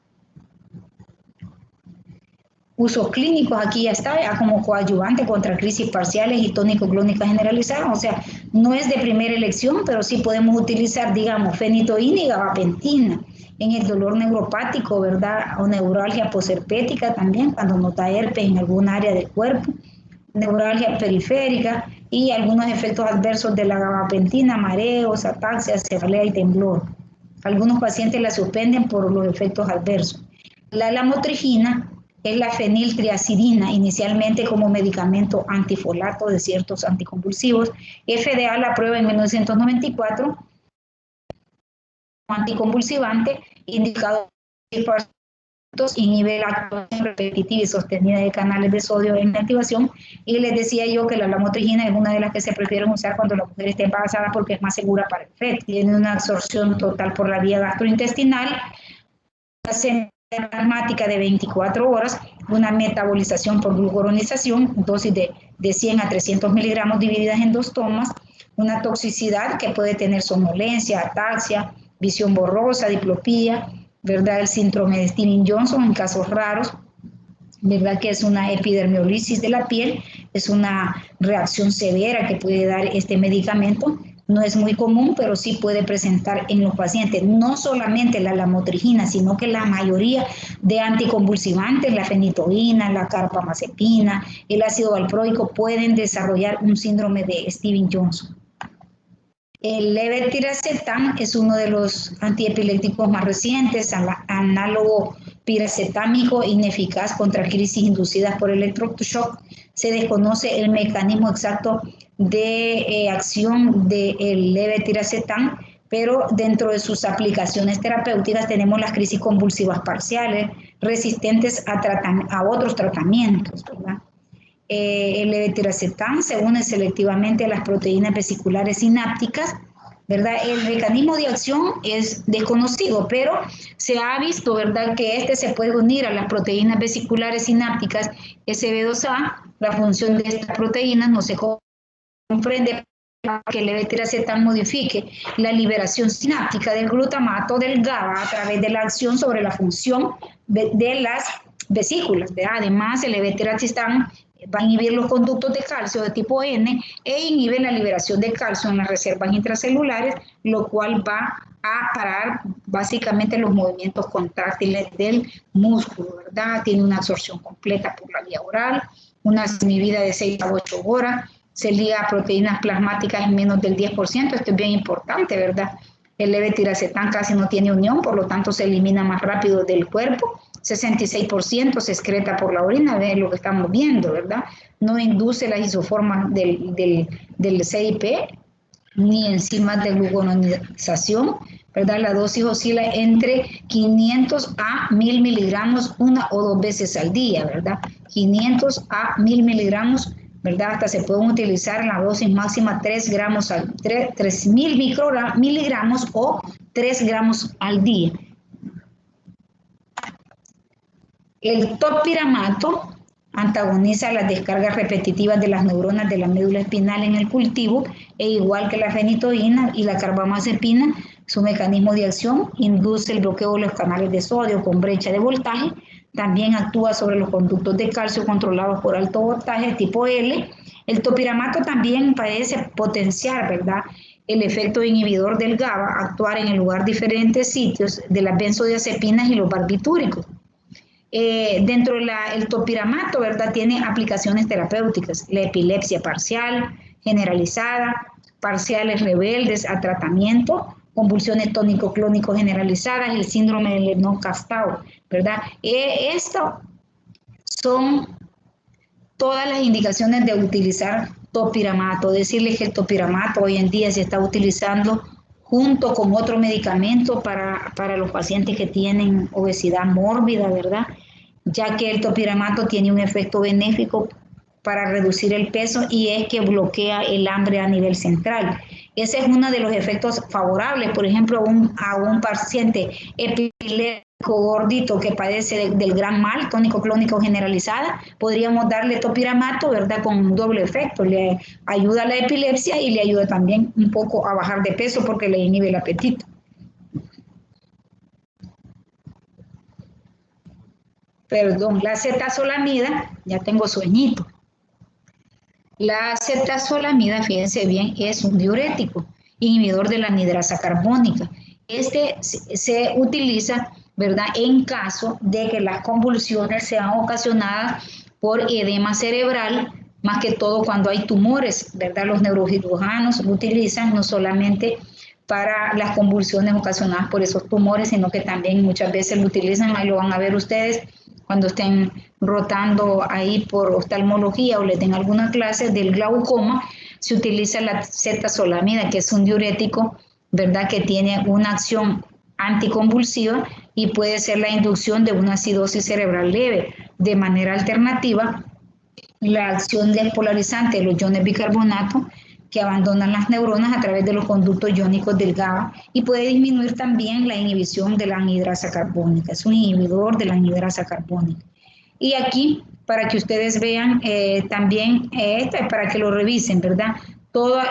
Usos clínicos, aquí ya está, ya como coadyuvante contra crisis parciales y tónico-clónicas generalizadas, o sea, no es de primera elección, pero sí podemos utilizar, digamos, fenitoína y gabapentina en el dolor neuropático, ¿verdad?, o neuralgia posherpética también, cuando nota herpes en alguna área del cuerpo, neuralgia periférica y algunos efectos adversos de la gabapentina, mareos, ataxia, cefalea y temblor. Algunos pacientes la suspenden por los efectos adversos. La lamotrigina es la feniltriacidina, inicialmente como medicamento antifolato de ciertos anticonvulsivos. FDA la aprueba en 1994 como anticonvulsivante, indicado por inhibe la acción repetitiva y sostenida de canales de sodio en la activación, y les decía yo que la lamotrigina es una de las que se prefieren usar cuando la mujer esté embarazada porque es más segura para el feto. Tiene una absorción total por la vía gastrointestinal, plasmática de 24 horas, una metabolización por glucuronización, dosis de 100 a 300 miligramos divididas en 2 tomas, una toxicidad que puede tener somnolencia, ataxia, visión borrosa, diplopía, ¿verdad?, el síndrome de Steven-Johnson en casos raros, ¿verdad? Que es una epidermolisis de la piel, es una reacción severa que puede dar este medicamento. No es muy común, pero sí puede presentar en los pacientes no solamente la lamotrigina, sino que la mayoría de anticonvulsivantes, la fenitoína, la carbamazepina, el ácido valproico, pueden desarrollar un síndrome de Stevens-Johnson. El levetiracetam es uno de los antiepilépticos más recientes, análogo piracetámico ineficaz contra crisis inducidas por electroshock. Se desconoce el mecanismo exacto de acción del levetiracetam, pero dentro de sus aplicaciones terapéuticas tenemos las crisis convulsivas parciales resistentes a otros tratamientos, ¿verdad? El levetiracetam se une selectivamente a las proteínas vesiculares sinápticas, ¿verdad? El mecanismo de acción es desconocido, pero se ha visto, ¿verdad?, que este se puede unir a las proteínas vesiculares sinápticas SB2A. La función de estas proteínas no se comprende que el levetiracetam modifique la liberación sináptica del glutamato del GABA a través de la acción sobre la función de las vesículas, ¿verdad? Además, el levetiracetam va a inhibir los conductos de calcio de tipo N e inhibe la liberación de calcio en las reservas intracelulares, lo cual va a parar básicamente los movimientos contráctiles del músculo, ¿verdad? Tiene una absorción completa por la vía oral, una semivida de 6 a 8 horas, se liga a proteínas plasmáticas en menos del 10%, esto es bien importante, ¿verdad? El levetiracetam casi no tiene unión, por lo tanto se elimina más rápido del cuerpo, 66% se excreta por la orina, es lo que estamos viendo, ¿verdad? No induce las isoformas del CIP, ni enzimas de glucuronización, ¿verdad? La dosis oscila entre 500 a 1000 miligramos una o dos veces al día, ¿verdad? 500 a 1000 miligramos, ¿verdad? Hasta se pueden utilizar en la dosis máxima 3000 miligramos o 3 gramos al día. El topiramato antagoniza las descargas repetitivas de las neuronas de la médula espinal en el cultivo, e igual que la fenitoína y la carbamazepina, su mecanismo de acción induce el bloqueo de los canales de sodio con brecha de voltaje, también actúa sobre los conductos de calcio controlados por alto voltaje tipo L. El topiramato también parece potenciar, ¿verdad?, el efecto inhibidor del GABA, actuar en el lugar diferentes sitios de las benzodiazepinas y los barbitúricos. Dentro del topiramato, ¿verdad?, tiene aplicaciones terapéuticas, la epilepsia parcial, generalizada, parciales rebeldes a tratamiento, convulsiones tónico-clónico generalizadas, el síndrome de Lennox-Gastaut, ¿verdad? Esto son todas las indicaciones de utilizar topiramato. Decirles que el topiramato hoy en día se está utilizando junto con otro medicamento para los pacientes que tienen obesidad mórbida, ¿verdad? Ya que el topiramato tiene un efecto benéfico para reducir el peso y es que bloquea el hambre a nivel central. Ese es uno de los efectos favorables. Por ejemplo, a un paciente epiléptico gordito que padece del gran mal, tónico-clónico generalizada, podríamos darle topiramato, ¿verdad?, con un doble efecto. Le ayuda a la epilepsia y le ayuda también un poco a bajar de peso porque le inhibe el apetito. Perdón, la acetazolamida, ya tengo sueñito. La acetazolamida, fíjense bien, es un diurético, inhibidor de la anhidrasa carbónica. Este se utiliza, ¿verdad?, en caso de que las convulsiones sean ocasionadas por edema cerebral, más que todo cuando hay tumores, ¿verdad? Los neurocirujanos lo utilizan no solamente para las convulsiones ocasionadas por esos tumores, sino que también muchas veces lo utilizan, ahí lo van a ver ustedes, cuando estén rotando ahí por oftalmología o le den alguna clase del glaucoma, se utiliza la acetazolamida, que es un diurético, ¿verdad?, que tiene una acción anticonvulsiva y puede ser la inducción de una acidosis cerebral leve. De manera alternativa, la acción despolarizante de los iones bicarbonato que abandonan las neuronas a través de los conductos iónicos del GABA y puede disminuir también la inhibición de la anhidrasa carbónica. Es un inhibidor de la anhidrasa carbónica. Y aquí, para que ustedes vean también, para que lo revisen, ¿verdad?, todas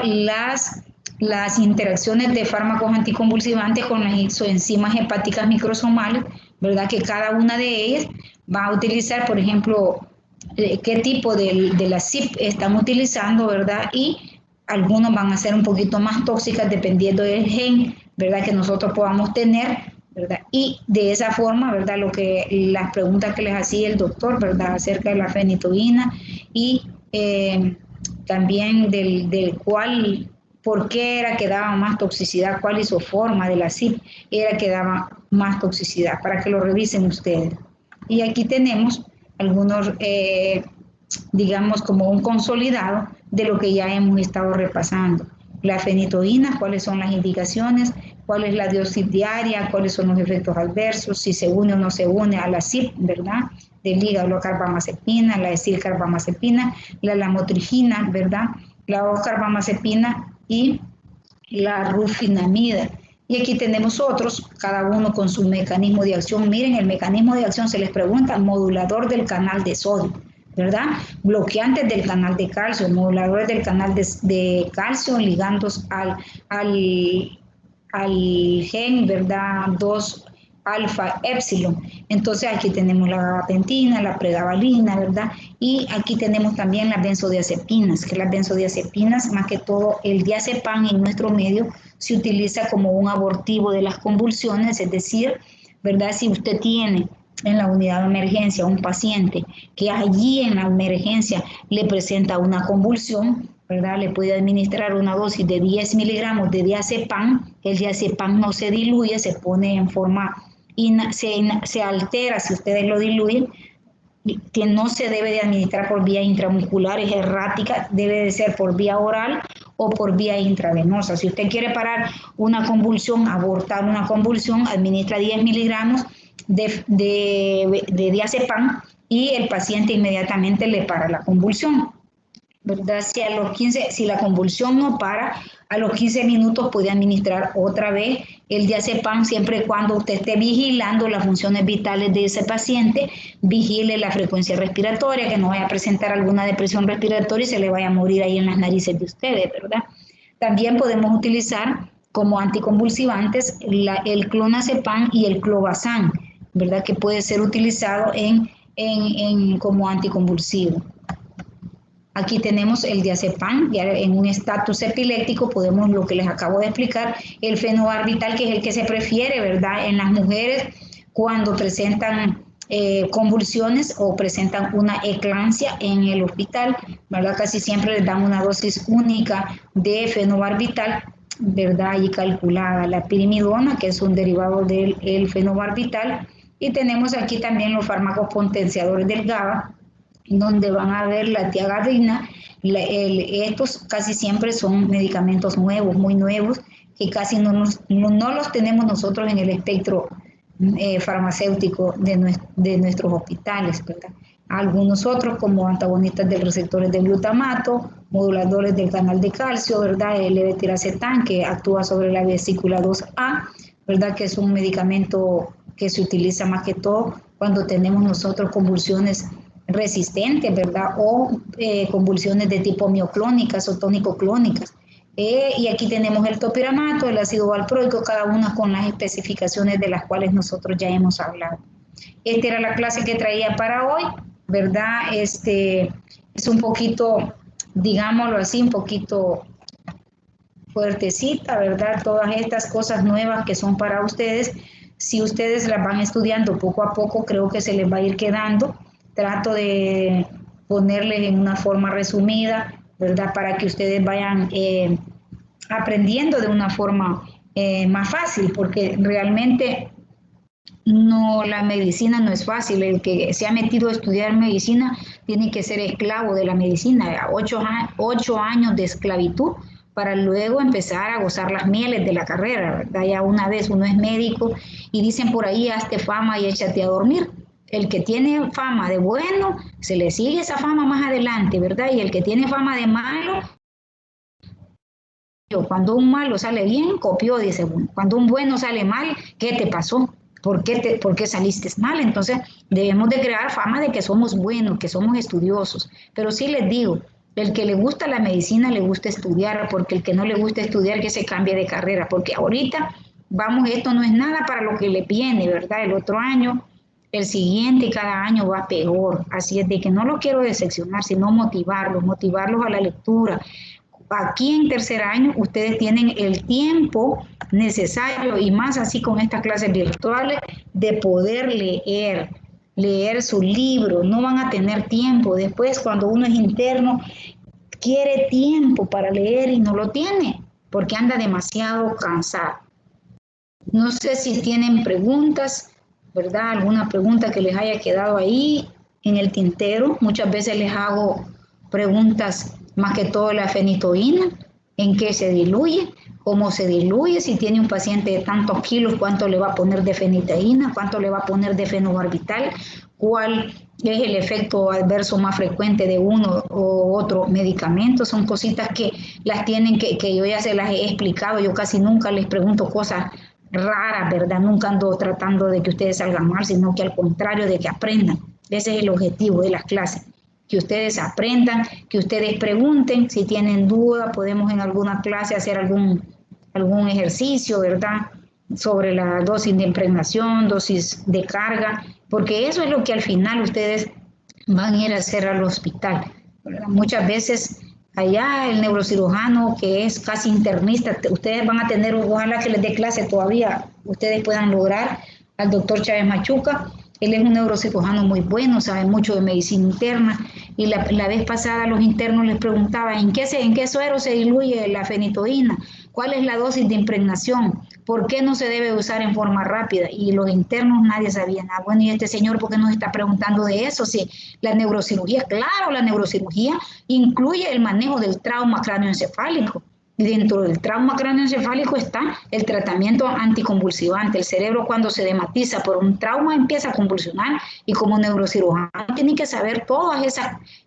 las interacciones de fármacos anticonvulsivantes con las isoenzimas hepáticas microsomales, ¿verdad?, que cada una de ellas va a utilizar, por ejemplo, qué tipo de la CIP están utilizando, ¿verdad? Y algunos van a ser un poquito más tóxicas dependiendo del gen, ¿verdad? Que nosotros podamos tener, ¿verdad? Y de esa forma, ¿verdad? Las preguntas que les hacía el doctor, ¿verdad? Acerca de la fenitoína y también del cuál, por qué era que daba más toxicidad, cuál isoforma de la CIP era que daba más toxicidad, para que lo revisen ustedes. Y aquí tenemos algunos, digamos, como un consolidado de lo que ya hemos estado repasando. La fenitoína, cuáles son las indicaciones, cuál es la dosis diaria, cuáles son los efectos adversos, si se une o no se une a la CIP, ¿verdad? Del hígado, carbamazepina, la acetylcarbamazepina, la lamotrigina, ¿verdad? La ocarbamazepina y la rufinamida. Y aquí tenemos otros, cada uno con su mecanismo de acción. Miren, el mecanismo de acción se les pregunta, modulador del canal de sodio, ¿verdad? Bloqueantes del canal de calcio, moduladores del canal de calcio, ligandos al gen, ¿verdad? 2 alfa epsilon. Entonces aquí tenemos la gabapentina, la pregabalina, ¿verdad? Y aquí tenemos también las benzodiazepinas, que las benzodiazepinas, más que todo el diazepam en nuestro medio, se utiliza como un abortivo de las convulsiones, es decir, ¿verdad? Si usted tiene en la unidad de emergencia un paciente que allí en la emergencia le presenta una convulsión, ¿verdad? Le puede administrar una dosis de 10 miligramos de diazepam. El diazepam no se diluye, se pone en forma, se altera si ustedes lo diluyen, que no se debe de administrar por vía intramuscular, es errática, debe de ser por vía oral o por vía intravenosa. Si usted quiere parar una convulsión, abortar una convulsión, administra 10 miligramos de diazepam y el paciente inmediatamente le para la convulsión, ¿verdad? Si la convulsión no para, a los 15 minutos puede administrar otra vez el diazepam, siempre y cuando usted esté vigilando las funciones vitales de ese paciente, vigile la frecuencia respiratoria, que no vaya a presentar alguna depresión respiratoria y se le vaya a morir ahí en las narices de ustedes, ¿verdad? También podemos utilizar como anticonvulsivantes el clonazepam y el clobazam, ¿verdad? Que puede ser utilizado como anticonvulsivo. Aquí tenemos el diazepam, ya en un estatus epiléptico podemos, lo que les acabo de explicar, el fenobarbital, que es el que se prefiere, ¿verdad? En las mujeres cuando presentan convulsiones o presentan una eclampsia en el hospital, ¿verdad? Casi siempre les dan una dosis única de fenobarbital, ¿verdad? Y calculada. La pirimidona, que es un derivado del fenobarbital, y tenemos aquí también los fármacos potenciadores del GABA, donde van a ver la tiagadina. Estos casi siempre son medicamentos nuevos, muy nuevos, que casi no los tenemos nosotros en el espectro farmacéutico de nuestros hospitales, ¿verdad? Algunos otros como antagonistas de receptores de glutamato, moduladores del canal de calcio, ¿verdad? El levetiracetam, que actúa sobre la vesícula 2A, ¿verdad? Que es un medicamento que se utiliza más que todo cuando tenemos nosotros convulsiones resistentes, ¿verdad? O convulsiones de tipo mioclónicas o tónico-clónicas. Y aquí tenemos el topiramato, el ácido valproico, cada una con las especificaciones de las cuales nosotros ya hemos hablado. Esta era la clase que traía para hoy, ¿verdad? Es un poquito, digámoslo así, un poquito fuertecita, ¿verdad? Todas estas cosas nuevas que son para ustedes, si ustedes las van estudiando poco a poco, creo que se les va a ir quedando. Trato de ponerles en una forma resumida, ¿verdad? Para que ustedes vayan aprendiendo de una forma más fácil, porque realmente la medicina no es fácil. El que se ha metido a estudiar medicina tiene que ser esclavo de la medicina, 8 años de esclavitud para luego empezar a gozar las mieles de la carrera, ¿verdad? Ya una vez uno es médico y dicen por ahí, hazte fama y échate a dormir. El que tiene fama de bueno, se le sigue esa fama más adelante, ¿verdad? Y el que tiene fama de malo, cuando un malo sale bien, copió, dice uno. Cuando un bueno sale mal, ¿qué te pasó? ¿Por qué saliste mal? Entonces, debemos de crear fama de que somos buenos, que somos estudiosos. Pero sí les digo, el que le gusta la medicina, le gusta estudiar, porque el que no le gusta estudiar, que se cambie de carrera, porque ahorita, vamos, esto no es nada para lo que le viene, ¿verdad? El otro año el siguiente cada año va peor. Así es de que no lo quiero decepcionar, sino motivarlos a la lectura. Aquí en tercer año ustedes tienen el tiempo necesario y más así con estas clases virtuales de poder leer su libro. No van a tener tiempo. Después cuando uno es interno quiere tiempo para leer y no lo tiene porque anda demasiado cansado. No sé si tienen preguntas, ¿verdad? Alguna pregunta que les haya quedado ahí en el tintero. Muchas veces les hago preguntas más que todo la fenitoína, en qué se diluye, cómo se diluye, si tiene un paciente de tantos kilos, cuánto le va a poner de fenitoína, cuánto le va a poner de fenobarbital, cuál es el efecto adverso más frecuente de uno u otro medicamento. Son cositas que las tienen que yo ya se las he explicado. Yo casi nunca les pregunto cosas raras, ¿verdad? Nunca ando tratando de que ustedes salgan mal, sino que al contrario, de que aprendan. Ese es el objetivo de las clases, que ustedes aprendan, que ustedes pregunten, si tienen duda, podemos en alguna clase hacer algún ejercicio, ¿verdad? Sobre la dosis de impregnación, dosis de carga, porque eso es lo que al final ustedes van a ir a hacer al hospital, ¿verdad? Muchas veces allá el neurocirujano que es casi internista, ustedes van a tener, ojalá que les dé clase todavía, ustedes puedan lograr al doctor Chávez Machuca. Él es un neurocirujano muy bueno, sabe mucho de medicina interna, y la vez pasada los internos les preguntaba ¿en qué suero se diluye la fenitoína? ¿Cuál es la dosis de impregnación? ¿Por qué no se debe usar en forma rápida? Y los internos nadie sabía nada. Bueno, ¿y este señor por qué nos está preguntando de eso? Si la neurocirugía, claro, la neurocirugía incluye el manejo del trauma cráneoencefálico. Y dentro del trauma cráneoencefálico está el tratamiento anticonvulsivante. El cerebro cuando se dematiza por un trauma empieza a convulsionar y como neurocirujano tiene que saber todos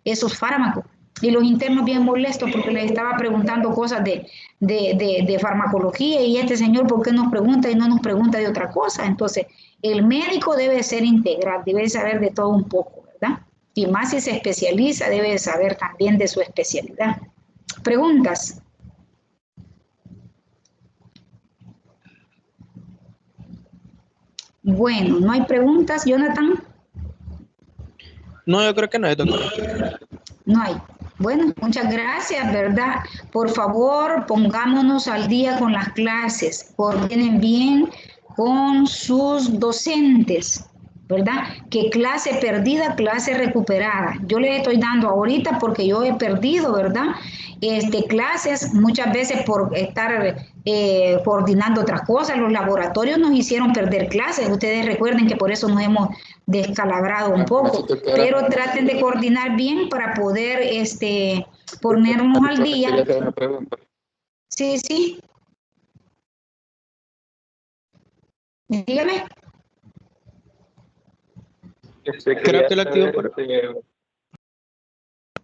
esos fármacos. Y los internos bien molestos porque les estaba preguntando cosas de farmacología y este señor ¿por qué nos pregunta y no nos pregunta de otra cosa? Entonces el médico debe ser integral, debe saber de todo un poco, ¿verdad? Y más si se especializa debe saber también de su especialidad. ¿Preguntas? Bueno, ¿no hay preguntas, Jonathan? No, yo creo que no hay, doctora. No hay. Bueno, muchas gracias, ¿verdad? Por favor, pongámonos al día con las clases, coordinen bien con sus docentes, ¿verdad? Que clase perdida, clase recuperada. Yo les estoy dando ahorita porque yo he perdido, ¿verdad? Clases muchas veces por estar coordinando otras cosas. Los laboratorios nos hicieron perder clases. Ustedes recuerden que por eso nos hemos descalabrado un poco, pero traten de coordinar bien para poder ponernos al día. Sí, sí. Dígame. Creo que lo activo por...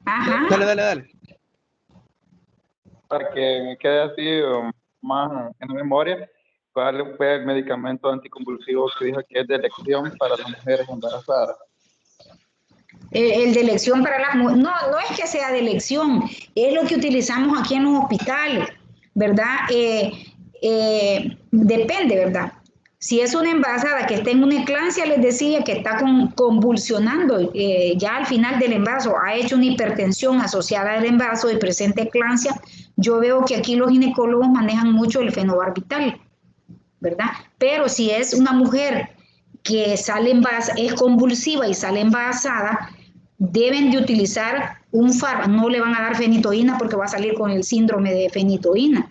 Ajá. Dale. Para que me quede así más en la memoria, ¿cuál fue el medicamento anticonvulsivo que dijo que es de elección para las mujeres embarazadas? El de elección para las mujeres, no es que sea de elección, es lo que utilizamos aquí en los hospitales, ¿verdad? Depende, ¿verdad? Si es una embarazada que está en una eclampsia, les decía que está convulsionando, ya al final del embarazo ha hecho una hipertensión asociada al embarazo y presente eclampsia, yo veo que aquí los ginecólogos manejan mucho el fenobarbital, ¿verdad? Pero si es una mujer que sale embarazada, es convulsiva y sale embarazada, deben de utilizar un fármaco, no le van a dar fenitoína porque va a salir con el síndrome de fenitoína,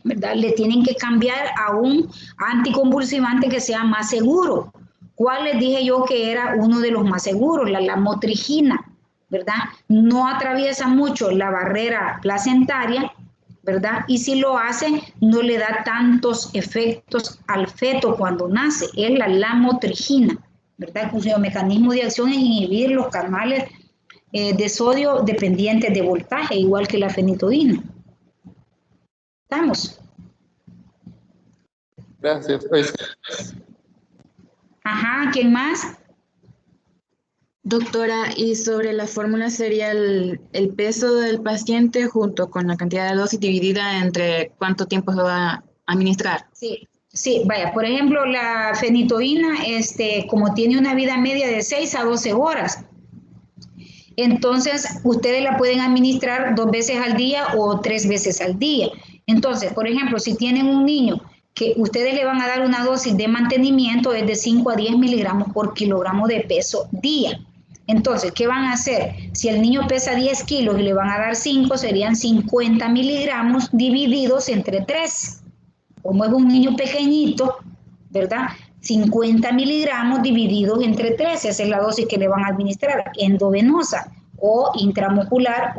¿verdad? Le tienen que cambiar a un anticonvulsivante que sea más seguro. ¿Cuál les dije yo que era uno de los más seguros? La lamotrigina, ¿verdad? No atraviesa mucho la barrera placentaria, ¿verdad? Y si lo hace, no le da tantos efectos al feto cuando nace. Es la lamotrigina, ¿verdad? Cuyo mecanismo de acción es inhibir los canales de sodio dependientes de voltaje, igual que la fenitoína. ¿Estamos? Gracias. Ajá, ¿quién más? Doctora, y sobre la fórmula sería el peso del paciente junto con la cantidad de dosis dividida entre cuánto tiempo se va a administrar. Sí, Sí, vaya, por ejemplo, la fenitoína, como tiene una vida media de 6 a 12 horas, entonces ustedes la pueden administrar 2 veces al día o 3 veces al día. Entonces, por ejemplo, si tienen un niño que ustedes le van a dar una dosis de mantenimiento es de 5 a 10 miligramos por kilogramo de peso día. Entonces, ¿qué van a hacer? Si el niño pesa 10 kilos y le van a dar 5, serían 50 miligramos divididos entre 3. Como es un niño pequeñito, ¿verdad? 50 miligramos divididos entre 3, esa es la dosis que le van a administrar, endovenosa o intramuscular,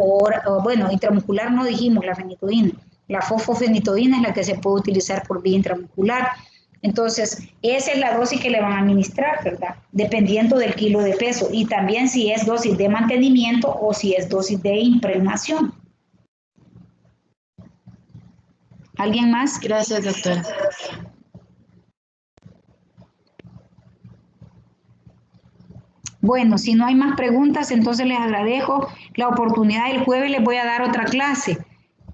bueno, intramuscular no dijimos la fenitoína, la fosfofenitoína es la que se puede utilizar por vía intramuscular. Entonces, esa es la dosis que le van a administrar, ¿verdad? Dependiendo del kilo de peso y también si es dosis de mantenimiento o si es dosis de impregnación. ¿Alguien más? Gracias, doctora. Bueno, si no hay más preguntas, entonces les agradezco la oportunidad. El jueves les voy a dar otra clase,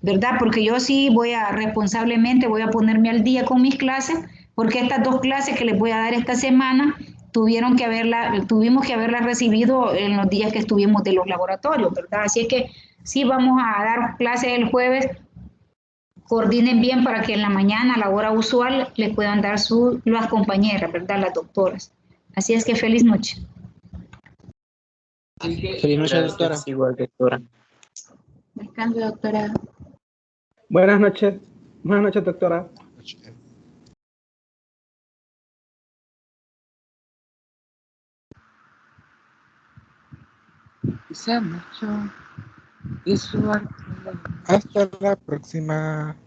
¿verdad? Porque yo sí responsablemente voy a ponerme al día con mis clases, porque estas 2 clases que les voy a dar esta semana tuvimos que haberlas recibido en los días que estuvimos de los laboratorios, ¿verdad? Así es que sí vamos a dar clases el jueves. Coordinen bien para que en la mañana, a la hora usual, le puedan dar las compañeras, ¿verdad? Las doctoras. Así es que feliz noche. Feliz noche, doctora. Gracias, igual, doctora. Descanse, doctora. Buenas noches. Buenas noches, doctora. Se marchó y su barco. Hasta la próxima.